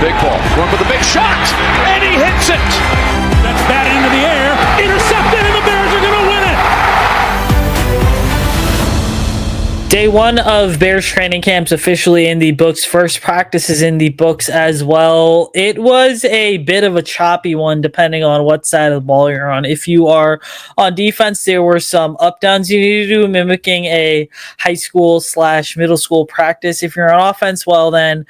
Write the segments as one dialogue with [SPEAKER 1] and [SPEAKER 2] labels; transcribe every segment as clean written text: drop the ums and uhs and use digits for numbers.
[SPEAKER 1] big ball. Going for the big shot, and he hits it.
[SPEAKER 2] That's batted into the air, intercepted, and the Bears are going to win it.
[SPEAKER 3] Day one of Bears training camps officially in the books. First practice is in the books as well. It was a bit of a choppy one depending on what side of the ball you're on. If you are on defense, there were some up downs you need to do, mimicking a high school / middle school practice. If you're on offense, well then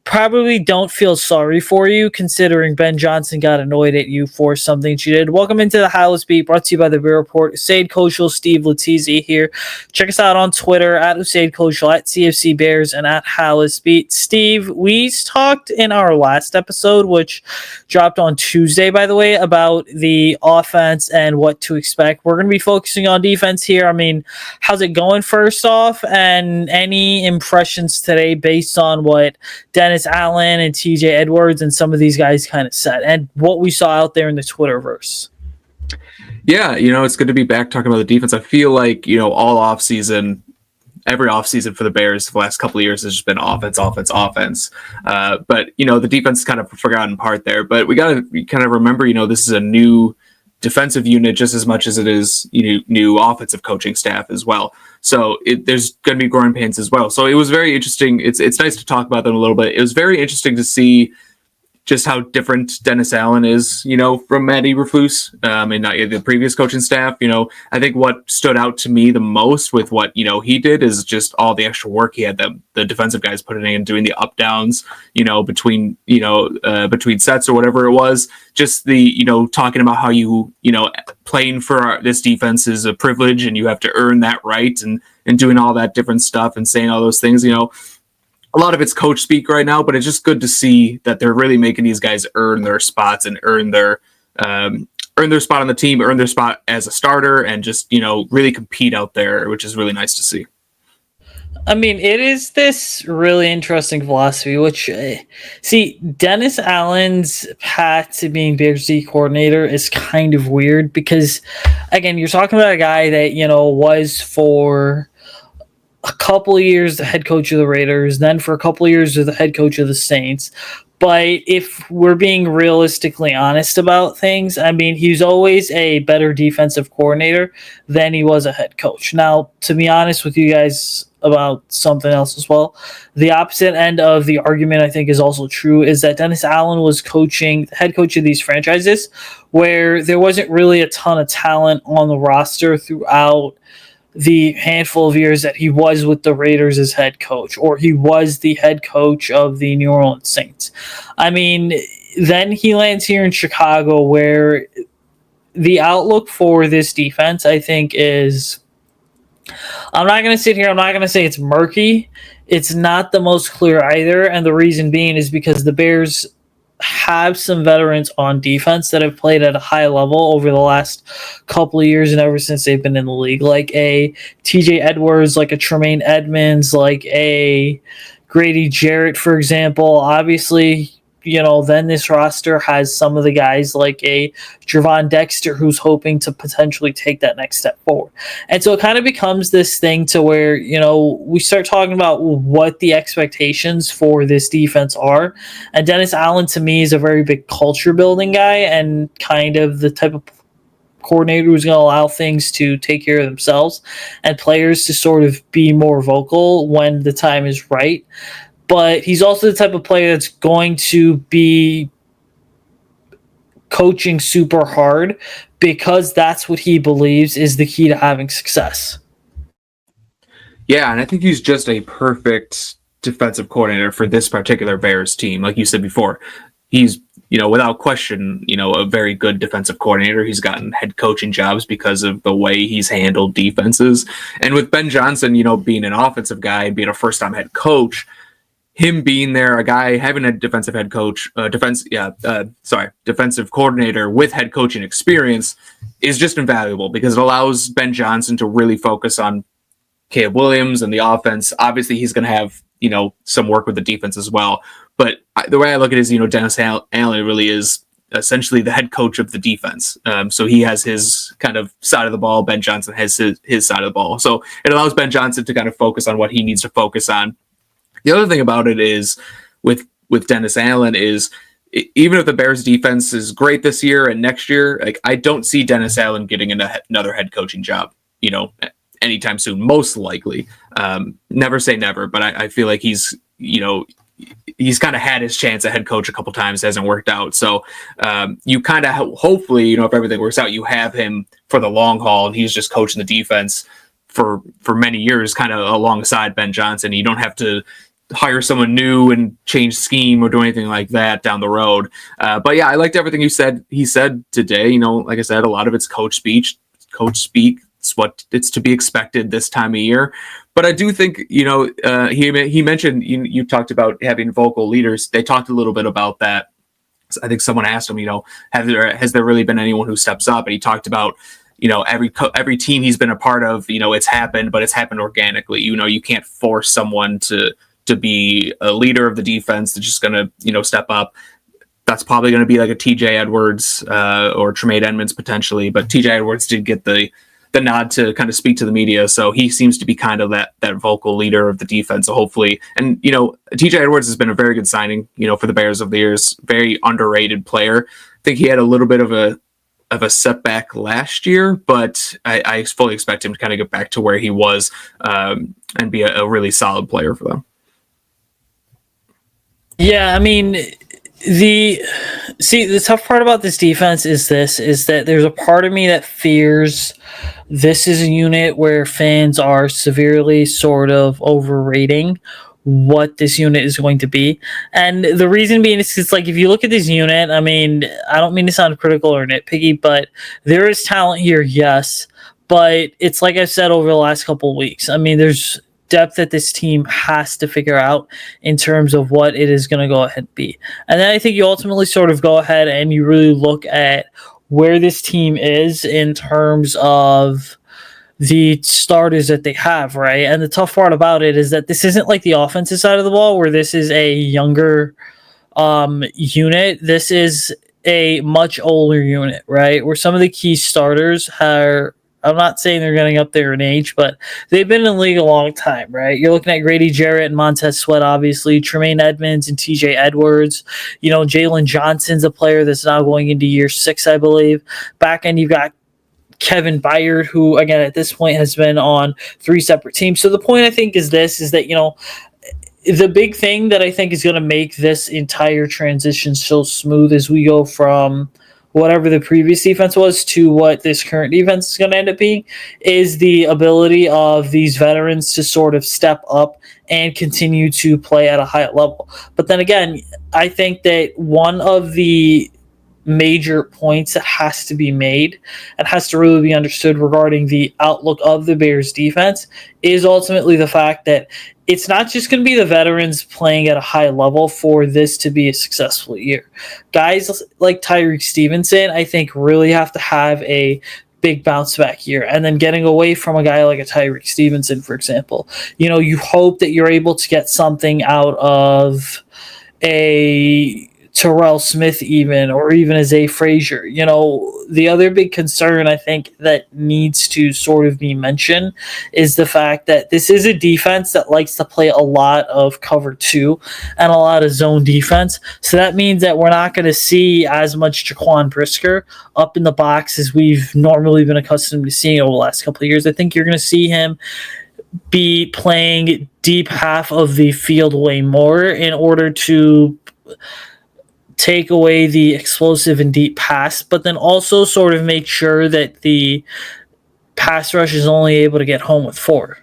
[SPEAKER 3] probably don't feel sorry for you, considering Ben Johnson got annoyed at you for something she did. Welcome into the Halas Beat, brought to you by the Bear Report. Usayd, Koshul, Steve, Letizia here. Check us out on Twitter at Usayd Koshul, at CFC Bears, and at Halas Beat. Steve, we talked in our last episode, which dropped on Tuesday, by the way, about the offense and what to expect. We're going to be focusing on defense here. I mean, how's it going first off? And any impressions today based on what Dennis Allen and TJ Edwards and some of these guys kind of said, and what we saw out there in the Twitterverse?
[SPEAKER 4] Yeah, it's good to be back talking about the defense. I feel like, all offseason, every offseason for the Bears for the last couple of years has just been offense. But, the defense is kind of a forgotten part there. But we got to kind of remember, this is a new defensive unit just as much as it is new offensive coaching staff as well. So there's going to be growing pains as well. So it was very interesting. It's nice to talk about them a little bit. It was very interesting to see just how different Dennis Allen is, from Matt Eberflus and not the previous coaching staff. I think what stood out to me the most with what, he did is just all the extra work he had the defensive guys putting in, doing the up downs, between sets or whatever it was. Just the, talking about how playing for this defense is a privilege and you have to earn that right, and doing all that different stuff and saying all those things, a lot of it's coach speak right now, but it's just good to see that they're really making these guys earn their spots and earn their spot on the team, earn their spot as a starter, and just, really compete out there, which is really nice to see.
[SPEAKER 3] I mean, it is this really interesting philosophy, which, Dennis Allen's path to being Bears D coordinator is kind of weird because, again, you're talking about a guy that, was for a couple of years the head coach of the Raiders, then for a couple of years the head coach of the Saints. But if we're being realistically honest about things, I mean, he's always a better defensive coordinator than he was a head coach. Now, to be honest with you guys about something else as well, the opposite end of the argument I think is also true, is that Dennis Allen was the head coach of these franchises where there wasn't really a ton of talent on the roster throughout the handful of years that he was with the Raiders as head coach, or he was the head coach of the New Orleans Saints. I mean, then he lands here in Chicago where the outlook for this defense, I think, is, I'm not going to sit here, I'm not going to say it's murky. It's not the most clear either. And the reason being is because the Bears have some veterans on defense that have played at a high level over the last couple of years and ever since they've been in the league, like a TJ Edwards, like a Tremaine Edmonds, like a Grady Jarrett, for example. Obviously, then this roster has some of the guys like a Javon Dexter who's hoping to potentially take that next step forward. And so it kind of becomes this thing to where, we start talking about what the expectations for this defense are. And Dennis Allen, to me, is a very big culture building guy and kind of the type of coordinator who's going to allow things to take care of themselves and players to sort of be more vocal when the time is right. But he's also the type of player that's going to be coaching super hard because that's what he believes is the key to having success.
[SPEAKER 4] Yeah, and I think he's just a perfect defensive coordinator for this particular Bears team. Like you said before, he's, without question, a very good defensive coordinator. He's gotten head coaching jobs because of the way he's handled defenses. And with Ben Johnson, being an offensive guy and being a first-time head coach, him being there, a guy having a defensive head coach, defensive coordinator with head coaching experience is just invaluable because it allows Ben Johnson to really focus on Caleb Williams and the offense. Obviously, he's going to have, some work with the defense as well. But the way I look at it is, Dennis Allen really is essentially the head coach of the defense. So he has his kind of side of the ball. Ben Johnson has his side of the ball. So it allows Ben Johnson to kind of focus on what he needs to focus on. The other thing about it is with with Dennis Allen is, even if the Bears defense is great this year and next year, like, I don't see Dennis Allen getting another head coaching job, anytime soon, most likely. Never say never, but I feel like he's kind of had his chance at head coach a couple times, hasn't worked out. So you kind of hopefully, if everything works out, you have him for the long haul, and he's just coaching the defense for many years, kind of alongside Ben Johnson. You don't have to hire someone new and change scheme or do anything like that down the road. But yeah, I liked everything he said today. Like I said, a lot of it's coach speak. It's what it's to be expected this time of year. But I do think, he mentioned, you talked about having vocal leaders. They talked a little bit about that. I think someone asked him, has there really been anyone who steps up? And he talked about, every team he's been a part of, it's happened, but it's happened organically. You can't force someone to be a leader of the defense that's just going to, step up. That's probably going to be like a TJ Edwards or Tremaine Edmonds potentially. But TJ Edwards did get the nod to kind of speak to the media. So he seems to be kind of that vocal leader of the defense. So hopefully, and, TJ Edwards has been a very good signing, for the Bears over the years, very underrated player. I think he had a little bit of a setback last year, but I fully expect him to kind of get back to where he was and be a really solid player for them.
[SPEAKER 3] Yeah, I mean, the tough part about this defense is that there's a part of me that fears this is a unit where fans are severely sort of overrating what this unit is going to be. And the reason being is it's like, if you look at this unit, I mean, I don't mean to sound critical or nitpicky, but there is talent here, yes. But it's like I've said over the last couple of weeks. I mean, there's depth that this team has to figure out in terms of what it is going to go ahead and be. And then I think you ultimately sort of go ahead and you really look at where this team is in terms of the starters that they have, right? And the tough part about it is that this isn't like the offensive side of the ball where this is a younger unit. This is a much older unit, right? Where some of the key starters are, I'm not saying they're getting up there in age, but they've been in the league a long time, right? You're looking at Grady Jarrett and Montez Sweat, obviously, Tremaine Edmonds and TJ Edwards. Jalen Johnson's a player that's now going into year 6, I believe. Back end, you've got Kevin Byard, who, again, at this point has been on 3 separate teams. So the point, I think, is that, the big thing that I think is going to make this entire transition so smooth as we go from whatever the previous defense was to what this current defense is going to end up being is the ability of these veterans to sort of step up and continue to play at a high level. But then again, I think that one of the major points that has to be made and has to really be understood regarding the outlook of the Bears defense is ultimately the fact that it's not just going to be the veterans playing at a high level for this to be a successful year. Guys like Tyreek Stevenson, I think, really have to have a big bounce back year. And then getting away from a guy like a Tyreek Stevenson, for example, you hope that you're able to get something out of a Terrell Smith even, or even as a Frazier. The other big concern I think that needs to sort of be mentioned is the fact that this is a defense that likes to play a lot of cover 2 and a lot of zone defense. So that means that we're not going to see as much Jaquan Brisker up in the box as we've normally been accustomed to seeing over the last couple of years. I think you're going to see him be playing deep half of the field way more in order to take away the explosive and deep pass, but then also sort of make sure that the pass rush is only able to get home with 4.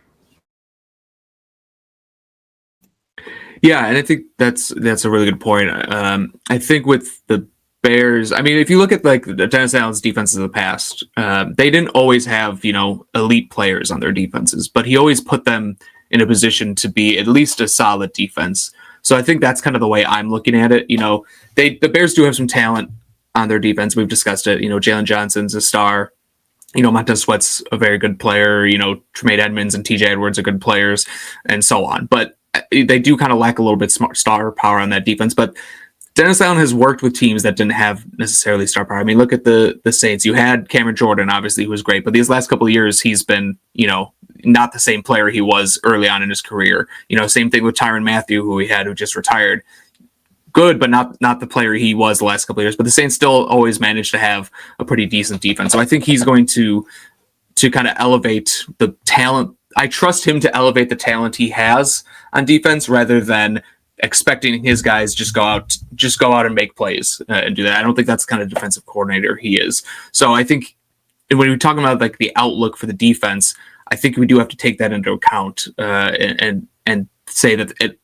[SPEAKER 4] Yeah, and I think that's a really good point. I think with the Bears, I mean, if you look at like the Dennis Allen's defenses of the past, they didn't always have, elite players on their defenses, but he always put them in a position to be at least a solid defense. So I think that's kind of the way I'm looking at it. The Bears do have some talent on their defense. We've discussed it. Jalen Johnson's a star. Montez Sweat's a very good player. Tremaine Edmonds and TJ Edwards are good players, and so on. But they do kind of lack a little bit star power on that defense. But Dennis Allen has worked with teams that didn't have necessarily star power. I mean, look at the Saints. You had Cameron Jordan, obviously, who was great. But these last couple of years, he's been, not the same player he was early on in his career. Same thing with Tyrann Mathieu, who we had, who just retired. good, but not the player he was the last couple of years. But the Saints still always managed to have a pretty decent defense. So I think he's going to kind of elevate the talent. I trust him to elevate the talent he has on defense rather than expecting his guys just go out and make plays and do that. I don't think that's the kind of defensive coordinator he is. So I think when we're talking about like the outlook for the defense, I think we do have to take that into account and say that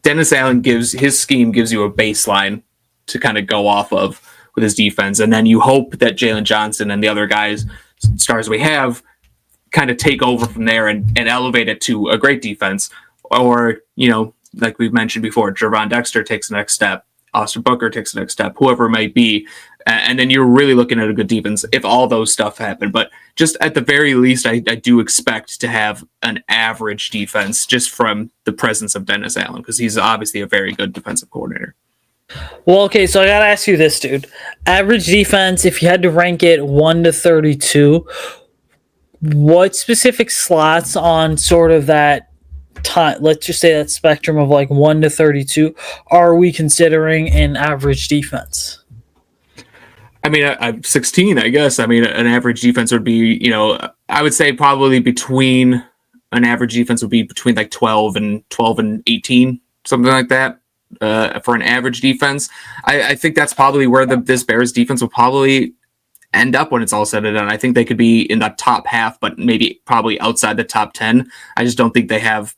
[SPEAKER 4] Dennis Allen his scheme gives you a baseline to kind of go off of with his defense, and then you hope that Jalen Johnson and the other stars we have kind of take over from there and elevate it to a great defense, or like we've mentioned before, Javon Dexter takes the next step, Austin Booker takes the next step, whoever it might be. And then you're really looking at a good defense if all those stuff happen. But just at the very least, I do expect to have an average defense just from the presence of Dennis Allen, because he's obviously a very good defensive coordinator.
[SPEAKER 3] Well, okay, so I got to ask you this, dude. Average defense, if you had to rank it 1 to 32, what specific slots on sort of that time, let's just say that spectrum of like 1 to 32, are we considering an average defense?
[SPEAKER 4] I mean, I'm 16, I guess. I mean, an average defense would be, I would say probably an average defense would be between like 12 and 18, something like that, for an average defense. I think that's probably where this Bears defense will probably end up when it's all said and done. I think they could be in the top half, but probably outside the top 10. I just don't think they have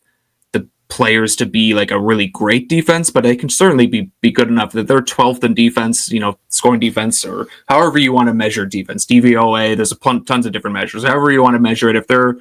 [SPEAKER 4] the players to be like a really great defense, but they can certainly be good enough that they're 12th in defense, scoring defense, or however you want to measure defense, DVOA. There's tons of different measures. However you want to measure it, if they're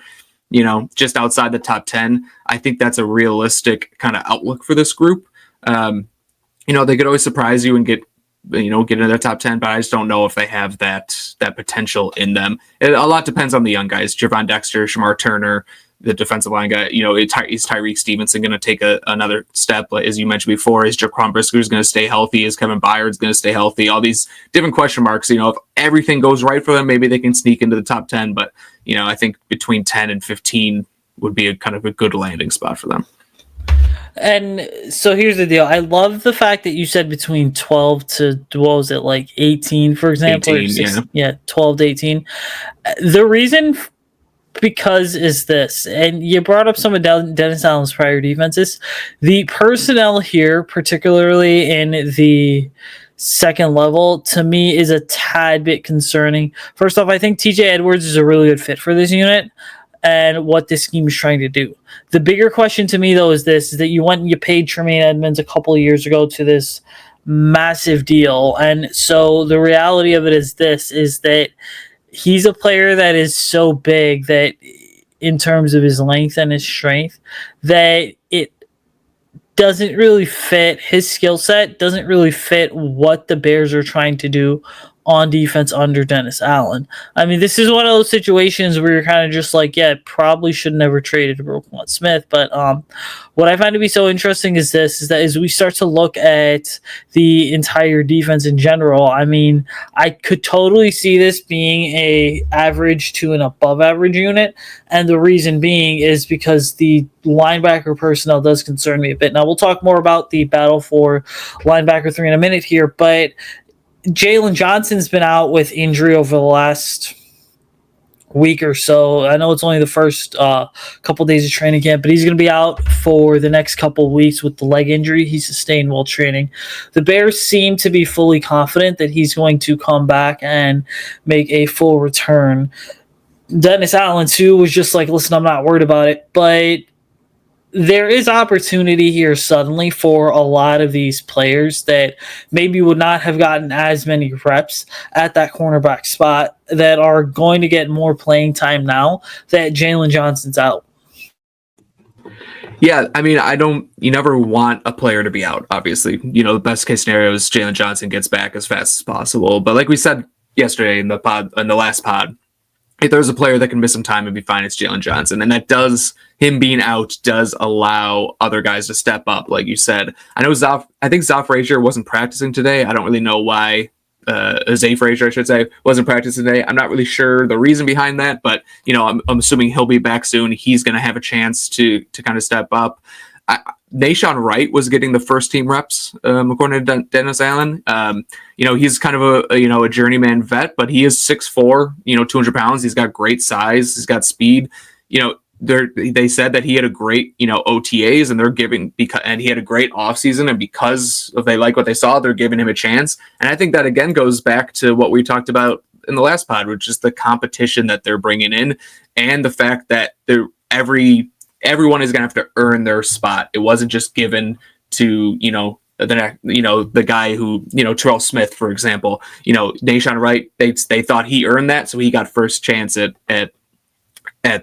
[SPEAKER 4] just outside the top 10, I think that's a realistic kind of outlook for this group. They could always surprise you and get into their top 10, but I just don't know if they have that potential in them. A lot depends on the young guys, Javon Dexter, Shamar Turner, the defensive line guy. Is Tyreek Stevenson going to take another step? As you mentioned before, is Jaquan Brisker going to stay healthy? Is Kevin Byard's going to stay healthy? All these different question marks. If everything goes right for them, maybe they can sneak into the top 10, but I think between 10 and 15 would be a kind of a good landing spot for them.
[SPEAKER 3] And so here's the deal. I love the fact that you said between 12 to, what was it, like 18, for example?
[SPEAKER 4] 18,
[SPEAKER 3] yeah, 12 to 18. The reason because is this, and you brought up some of Dennis Allen's prior defenses. The personnel here, particularly in the second level, to me is a tad bit concerning. First off, I think TJ Edwards is a really good fit for this unit and what this scheme is trying to do. The bigger question to me, though, is that you went and you paid Tremaine Edmonds a couple of years ago to this massive deal. And so the reality of it is that he's a player that is so big that in terms of his length and his strength, that it doesn't really fit his skill set, doesn't really fit what the Bears are trying to do on defense under Dennis Allen. I mean, this is one of those situations where you're kind of just like, yeah, probably should never traded Roquan Smith. But what I find to be so interesting is that as we start to look at the entire defense in general, I mean, I could totally see this being a average to an above average unit. And the reason being is because the linebacker personnel does concern me a bit. Now, we'll talk more about the battle for linebacker 3 in a minute here, but Jalen Johnson's been out with injury over the last week or so. I know it's only the first couple days of training camp, but he's going to be out for the next couple weeks with the leg injury he sustained while training. The Bears seem to be fully confident that he's going to come back and make a full return. Dennis Allen, too, was just like, listen, I'm not worried about it, but there is opportunity here suddenly for a lot of these players that maybe would not have gotten as many reps at that cornerback spot that are going to get more playing time now that Jalen Johnson's out.
[SPEAKER 4] Yeah, I mean, you never want a player to be out, obviously. The best case scenario is Jalen Johnson gets back as fast as possible. But like we said yesterday in the last pod, if there's a player that can miss some time and be fine, it's Jalen Johnson. And him being out does allow other guys to step up, like you said. I think Zoff Frazier wasn't practicing today. I don't really know why. Zay Frazier, I should say, wasn't practicing today. I'm not really sure the reason behind that, but I'm assuming he'll be back soon. He's going to have a chance to kind of step up. Nashawn Wright was getting the first team reps, according to Dennis Allen. He's kind of a journeyman vet, but he is 6'4", 200 pounds. He's got great size. He's got speed. They said that he had a great, OTAs, and they're giving and he had a great offseason, and because they like what they saw, they're giving him a chance. And I think that again goes back to what we talked about in the last pod, which is the competition that they're bringing in, and the fact that everyone is going to have to earn their spot. It wasn't just given to the guy who Terrell Smith, for example. Nashawn Wright, they thought he earned that, so he got first chance at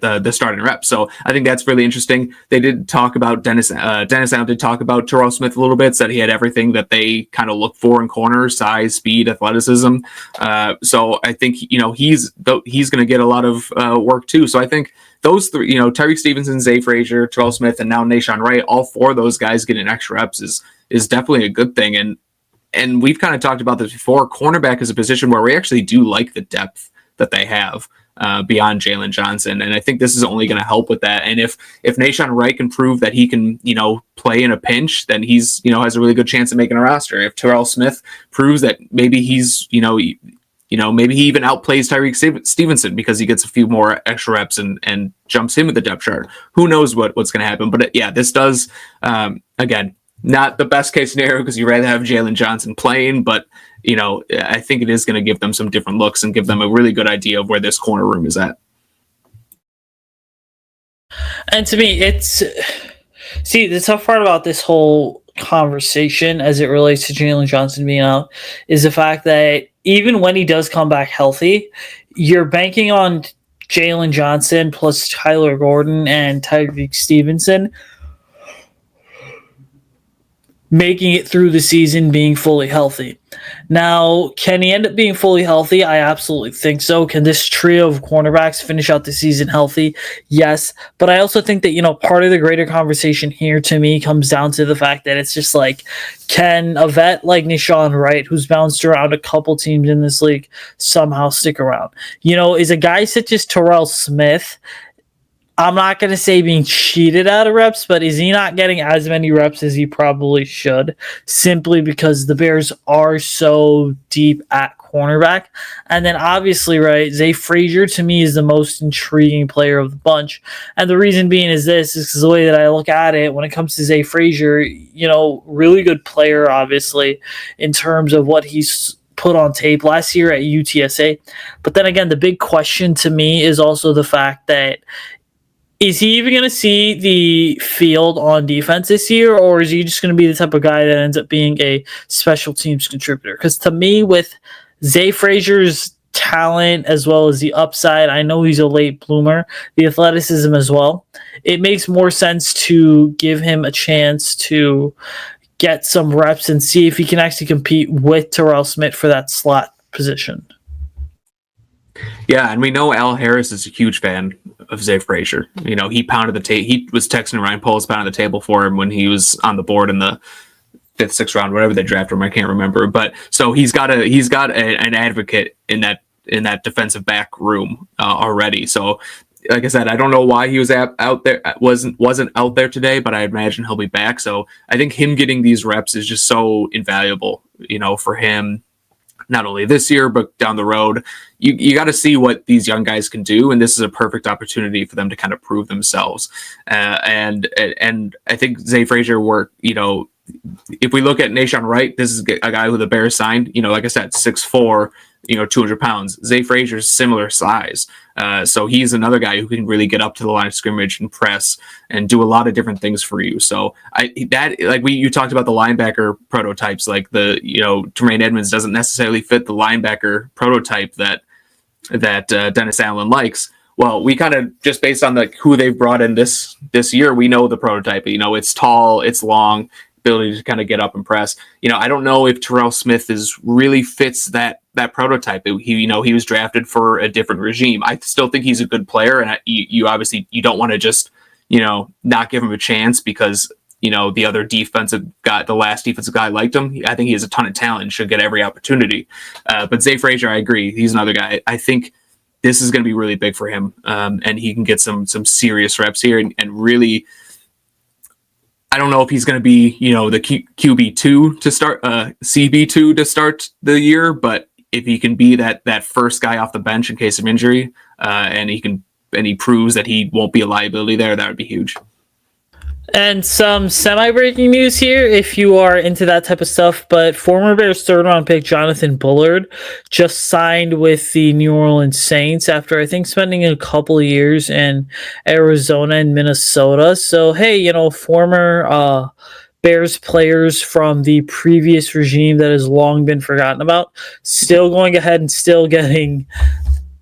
[SPEAKER 4] the starting rep. So I think that's really interesting. They did talk about Dennis Allen did talk about Terrell Smith a little bit, said he had everything that they kind of look for in corners: size, speed, athleticism. So I think, he's going to get a lot of work too. So I think those three, Tyreek Stevenson, Zay Frazier, Terrell Smith, and now Nashawn Wright, all four of those guys getting extra reps is definitely a good thing. And we've kind of talked about this before. Cornerback is a position where we actually do like the depth that they have beyond Jalen Johnson. And I think this is only going to help with that. And if Nashawn Wright can prove that he can, play in a pinch, then he's, has a really good chance of making a roster. If Terrell Smith proves that maybe he's, maybe he even outplays Tyreek Stevenson because he gets a few more extra reps and jumps him with the depth chart. Who knows what's going to happen? But this does, again, not the best case scenario because you'd rather have Jalen Johnson playing, but I think it is going to give them some different looks and give them a really good idea of where this corner room is at.
[SPEAKER 3] And to me, the tough part about this whole conversation as it relates to Jalen Johnson being out is the fact that even when he does come back healthy, you're banking on Jalen Johnson plus Tyler Gordon and Tyreek Stevenson making it through the season being fully healthy. Now, can he end up being fully healthy? I absolutely think so. Can this trio of cornerbacks finish out the season healthy? Yes. But I also think that, part of the greater conversation here to me comes down to the fact that it's just like, can a vet like Nashawn Wright, who's bounced around a couple teams in this league, somehow stick around? Is a guy such as Terrell Smith, I'm not going to say being cheated out of reps, but is he not getting as many reps as he probably should, simply because the Bears are so deep at cornerback? And then obviously, right, Zay Frazier to me is the most intriguing player of the bunch. And the reason being is the way that I look at it when it comes to Zay Frazier, really good player, obviously, in terms of what he's put on tape last year at UTSA. But then again, the big question to me is also the fact that, is he even going to see the field on defense this year, or is he just going to be the type of guy that ends up being a special teams contributor? Because to me, with Zay Frazier's talent as well as the upside, I know he's a late bloomer, the athleticism as well, it makes more sense to give him a chance to get some reps and see if he can actually compete with Terrell Smith for that slot position.
[SPEAKER 4] Yeah, and we know Al Harris is a huge fan of Zay Frazier. He pounded the table. He was texting Ryan Poles, pounding the table for him when he was on the board in the 5th, 6th round, whatever they drafted him. I can't remember. But so he's got an advocate in that defensive back room already. So, like I said, I don't know why he was out there, wasn't out there today, but I imagine he'll be back. So I think him getting these reps is just so invaluable, for him. Not only this year, but down the road, you got to see what these young guys can do, and this is a perfect opportunity for them to kind of prove themselves. And I think Zay Frazier if we look at Nashawn Wright, this is a guy who the Bears signed. Like I said, 6'4", 200 pounds. Zay Frazier's similar size, so he's another guy who can really get up to the line of scrimmage and press and do a lot of different things for you. So you talked about the linebacker prototypes, like Tremaine Edmonds doesn't necessarily fit the linebacker prototype that Dennis Allen likes. Well, we kind of just based on who they've brought in this year, we know the prototype. It's tall, it's long, ability to kind of get up and press. I don't know if Terrell Smith really fits that prototype. He was drafted for a different regime. I still think he's a good player, and you obviously you don't want to just not give him a chance because the other the last defensive guy liked him. I think he has a ton of talent and should get every opportunity. But Zay Frazier, I agree, he's another guy. I think this is going to be really big for him, and he can get some serious reps here and really I don't know if he's going to be, the QB2 to start, CB2 to start the year, but if he can be that first guy off the bench in case of injury, and he proves that he won't be a liability there, that would be huge.
[SPEAKER 3] And some semi-breaking news here, if you are into that type of stuff, but former Bears third-round pick Jonathan Bullard just signed with the New Orleans Saints after, I think, spending a couple of years in Arizona and Minnesota. So, hey, former Bears players from the previous regime that has long been forgotten about, still going ahead and still getting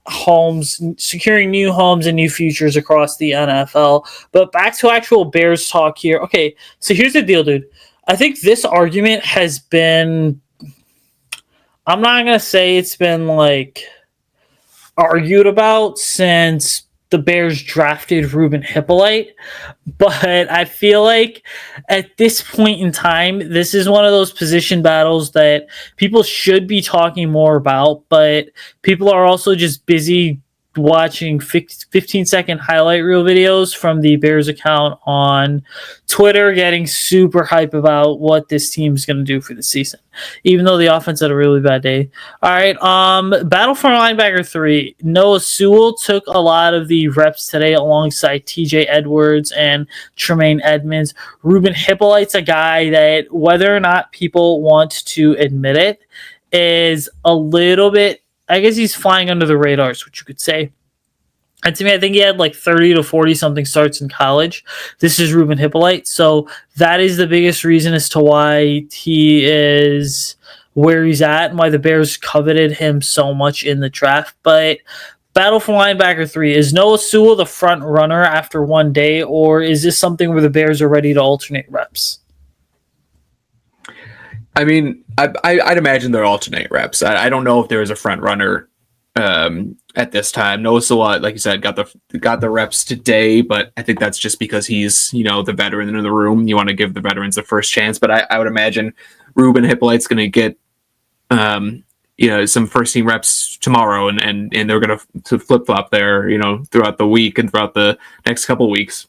[SPEAKER 3] homes, securing new homes and new futures across the NFL. But back to actual Bears talk here. Okay, so here's the deal, dude. I think this argument has been, I'm not going to say it's been like argued about since the Bears drafted Ruben Hippolyte, but I feel like at this point in time, this is one of those position battles that people should be talking more about, but people are also just busy watching 15-second highlight reel videos from the Bears account on Twitter, getting super hype about what this team is going to do for the season, even though the offense had a really bad day. All right, battle for linebacker 3. Noah Sewell took a lot of the reps today alongside TJ Edwards and Tremaine Edmonds. Ruben Hippolyte's a guy that, whether or not people want to admit it, is a little bit, I guess he's flying under the radars, which you could say. And to me, I think he had like 30 to 40 something starts in college. This is Ruben Hippolyte. So that is the biggest reason as to why he is where he's at and why the Bears coveted him so much in the draft. But battle for linebacker 3, is Noah Sewell the front runner after one day, or is this something where the Bears are ready to alternate reps?
[SPEAKER 4] I mean, I'd imagine they're alternate reps. I don't know if there is a front runner at this time. Noah Sewell, like you said, got the reps today, but I think that's just because he's the veteran in the room. You want to give the veterans the first chance, but I would imagine Ruben Hippolyte's going to get some first team reps tomorrow, and they're going to flip flop there throughout the week and throughout the next couple of weeks.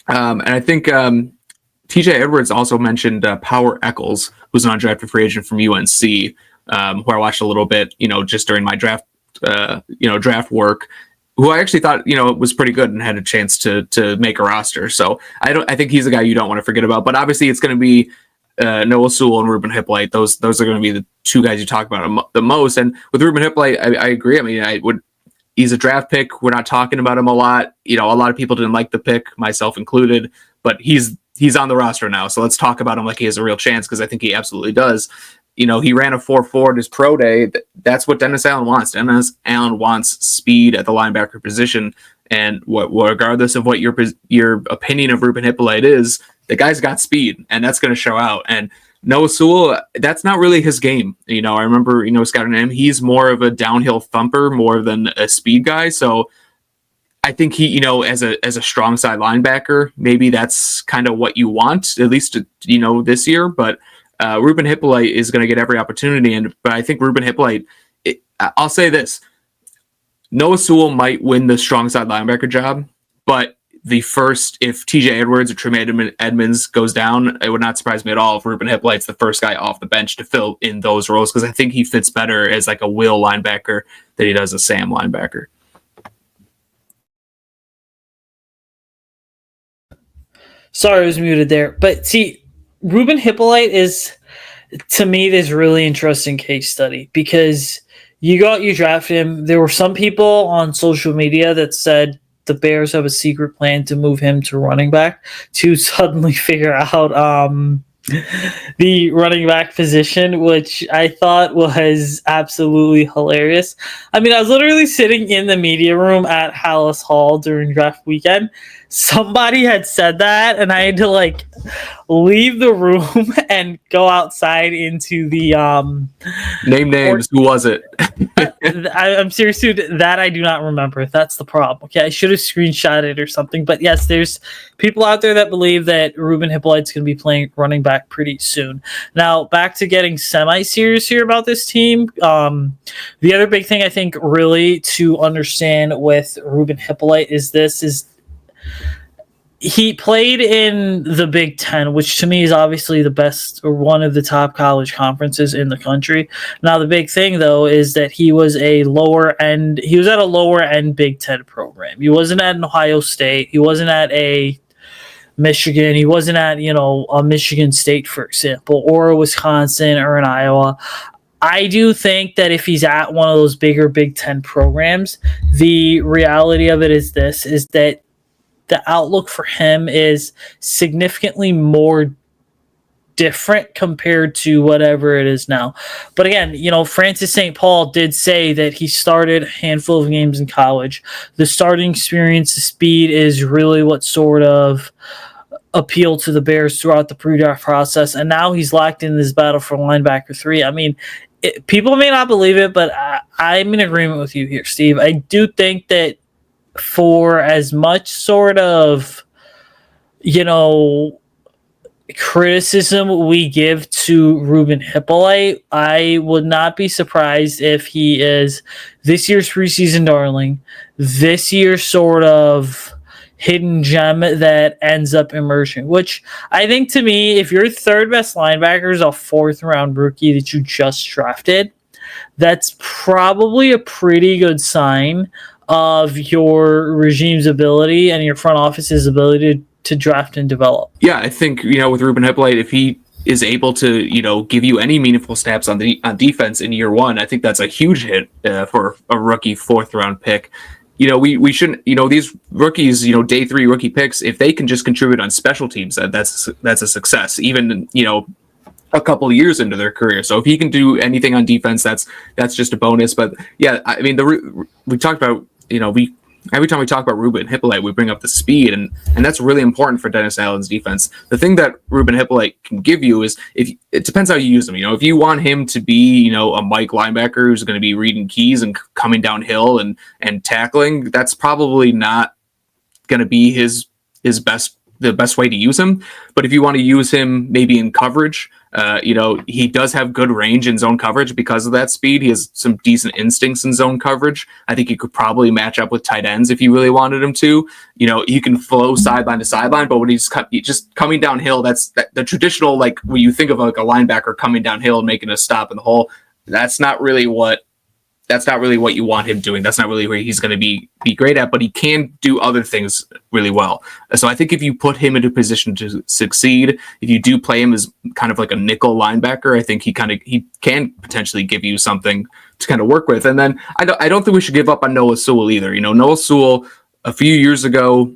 [SPEAKER 4] And I think TJ Edwards also mentioned Power Eccles, who's an undrafted free agent from UNC, who I watched a little bit, just during my draft work, who I actually thought, was pretty good and had a chance to make a roster. So I think he's a guy you don't want to forget about. But obviously, it's going to be Noah Sewell and Ruben Hippolyte. Those are going to be the two guys you talk about the most. And with Ruben Hippolyte, I agree. I mean, he's a draft pick. We're not talking about him a lot. A lot of people didn't like the pick, myself included. But he's on the roster now, so let's talk about him like he has a real chance, because I think he absolutely does. He ran a 4.4 at his pro day. That's what Dennis Allen wants. Dennis Allen wants speed at the linebacker position, and regardless of what your opinion of Ruben Hippolyte is, the guy's got speed, and that's going to show out. And Noah Sewell, that's not really his game. I remember scouting him. He's more of a downhill thumper more than a speed guy. So I think he, as a strong side linebacker, maybe that's kind of what you want, at least, this year. But Ruben Hippolyte is going to get every opportunity. But I think Ruben Hippolyte, I'll say this, Noah Sewell might win the strong side linebacker job, but if TJ Edwards or Tremaine Edmonds goes down, it would not surprise me at all if Ruben Hippolyte's the first guy off the bench to fill in those roles, because I think he fits better as like a will linebacker than he does a Sam linebacker.
[SPEAKER 3] Sorry, I was muted there. But see, Ruben Hippolyte is, to me, this really interesting case study, because you drafted him. There were some people on social media that said the Bears have a secret plan to move him to running back, to suddenly figure out the running back position, which I thought was absolutely hilarious. I mean, I was literally sitting in the media room at Halas Hall during draft weekend. Somebody had said that, and I had to leave the room and go outside into the
[SPEAKER 4] name names. Who was it?
[SPEAKER 3] I'm serious, dude. That I do not remember. That's the problem. Okay, I should have screenshot it or something. But yes, there's people out there that believe that Ruben Hippolyte's going to be playing running back pretty soon. Now, back to getting semi-serious here about this team. The other big thing I think really to understand with Ruben Hippolyte is he played in the Big Ten, which to me is obviously the best or one of the top college conferences in the country. Now, the big thing though is that he was at a lower end Big Ten program. He wasn't at an Ohio State. He wasn't at a Michigan. He wasn't at, a Michigan State, for example, or a Wisconsin or an Iowa. I do think that if he's at one of those bigger Big Ten programs, the reality of it is that the outlook for him is significantly more different compared to whatever it is now. But again, Francis St. Paul did say that he started a handful of games in college. The starting experience, the speed is really what sort of appealed to the Bears throughout the pre-draft process. And now he's locked in this battle for linebacker 3. I mean, people may not believe it, but I'm in agreement with you here, Steve. I do think that for as much sort of, criticism we give to Ruben Hippolyte, I would not be surprised if he is this year's preseason darling, this year's sort of hidden gem that ends up emerging, which I think, to me, if your third best linebacker is a 4th round rookie that you just drafted, that's probably a pretty good sign of your regime's ability and your front office's ability to draft and develop.
[SPEAKER 4] Yeah, I think, with Ruben Hippolyte, if he is able to, give you any meaningful snaps on defense in year one, I think that's a huge hit for a rookie 4th round pick. We shouldn't, these rookies, day 3 rookie picks, if they can just contribute on special teams, that's a success, even, a couple of years into their career. So if he can do anything on defense, that's just a bonus. But yeah, I mean, we talked about, every time we talk about Ruben Hippolyte, we bring up the speed, and that's really important for Dennis Allen's defense. The thing that Ruben Hippolyte can give you is, it depends how you use him. If you want him to be, a Mike linebacker who's going to be reading keys and coming downhill and tackling, that's probably not going to be the best way to use him. But if you want to use him maybe in coverage, he does have good range in zone coverage because of that speed. He has some decent instincts in zone coverage. I think he could probably match up with tight ends if you really wanted him to. He can flow sideline to sideline, but when he's just coming downhill, that's the traditional, like when you think of like a linebacker coming downhill and making a stop in the hole. That's not really what you want him doing. That's not really where he's going to be great at, but he can do other things really well. So I think if you put him into a position to succeed, if you do play him as kind of like a nickel linebacker, I think he can potentially give you something to kind of work with. And then I don't think we should give up on Noah Sewell either. Noah Sewell, a few years ago,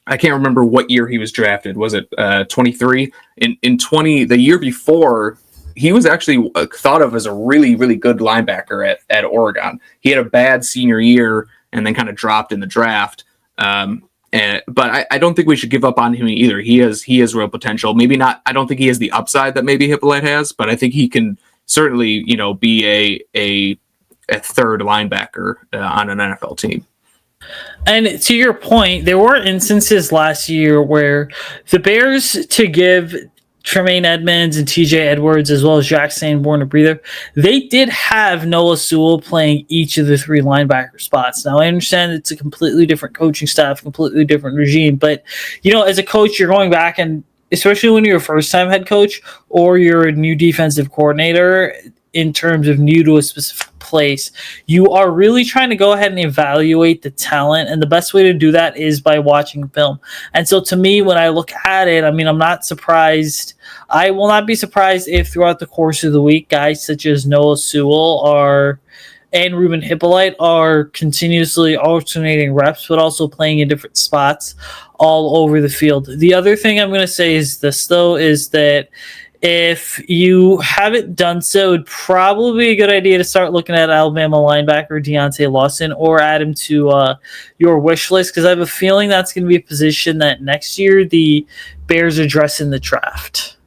[SPEAKER 4] I can't remember what year he was drafted. Was it 23? In 20, the year before, he was actually thought of as a really, really good linebacker at Oregon. He had a bad senior year and then kind of dropped in the draft. But I don't think we should give up on him either. He has real potential. Maybe not. I don't think he has the upside that maybe Hippolyte has, but I think he can certainly, be a third linebacker on an NFL team.
[SPEAKER 3] And to your point, there were instances last year where the Bears, to give Tremaine Edmonds and TJ Edwards, as well as Jack Sanborn, a breather, they did have Noah Sewell playing each of the 3 linebacker spots. Now, I understand it's a completely different coaching staff, completely different regime, but, as a coach, you're going back, and especially when you're a first-time head coach or you're a new defensive coordinator, in terms of new to a specific place, you are really trying to go ahead and evaluate the talent, and the best way to do that is by watching film. And so to me, when I look at it, I mean, I'm not surprised. I will not be surprised if throughout the course of the week, guys such as Noah Sewell and Ruben Hippolyte are continuously alternating reps, but also playing in different spots all over the field. The other thing I'm going to say is this, though, is that if you haven't done so, it'd probably be a good idea to start looking at Alabama linebacker Deontay Lawson or add him to your wish list, because I have a feeling that's going to be a position that next year the Bears address in the draft.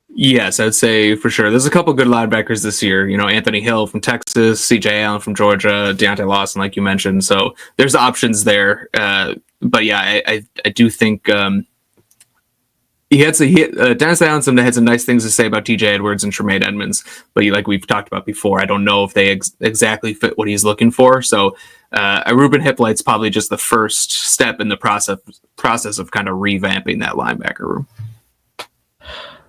[SPEAKER 4] Yes, I'd say for sure. There's a couple good linebackers this year. Anthony Hill from Texas, CJ Allen from Georgia, Deontay Lawson, like you mentioned. So there's options there. But yeah, I do think Dennis Allen had some nice things to say about TJ Edwards and Tremaine Edmonds, but like we've talked about before, I don't know if they exactly fit what he's looking for. So a Ruben Hippolyte's probably just the first step in the process of kind of revamping that linebacker room.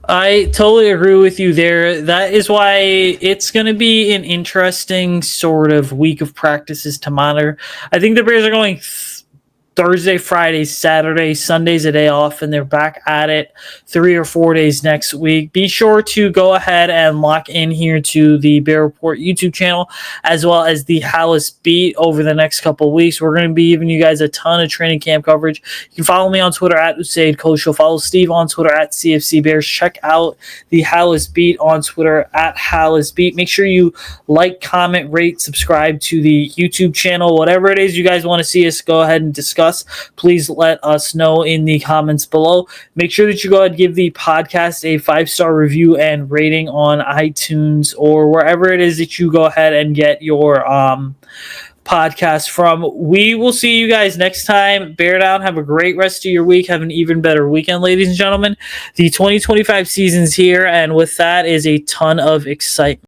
[SPEAKER 3] I totally agree with you there. That is why it's going to be an interesting sort of week of practices to monitor. I think the Bears are going Thursday, Friday, Saturday, Sunday's a day off, and they're back at it 3 or 4 days next week. Be sure to go ahead and lock in here to the Bear Report YouTube channel, as well as the Halas Beat over the next couple of weeks. We're going to be giving you guys a ton of training camp coverage. You can follow me on Twitter at Usayd Koshul. Follow Steve on Twitter at CFC Bears. Check out the Halas Beat on Twitter at Halas Beat. Make sure you like, comment, rate, subscribe to the YouTube channel. Whatever it is you guys want to see us go ahead and discuss, please let us know in the comments below. Make sure that you go ahead and give the podcast a 5-star review and rating on iTunes or wherever it is that you go ahead and get your podcast from. We will see you guys next time. Bear down. Have a great rest of your week. Have an even better weekend, ladies and gentlemen. The 2025 season's here, and with that is a ton of excitement.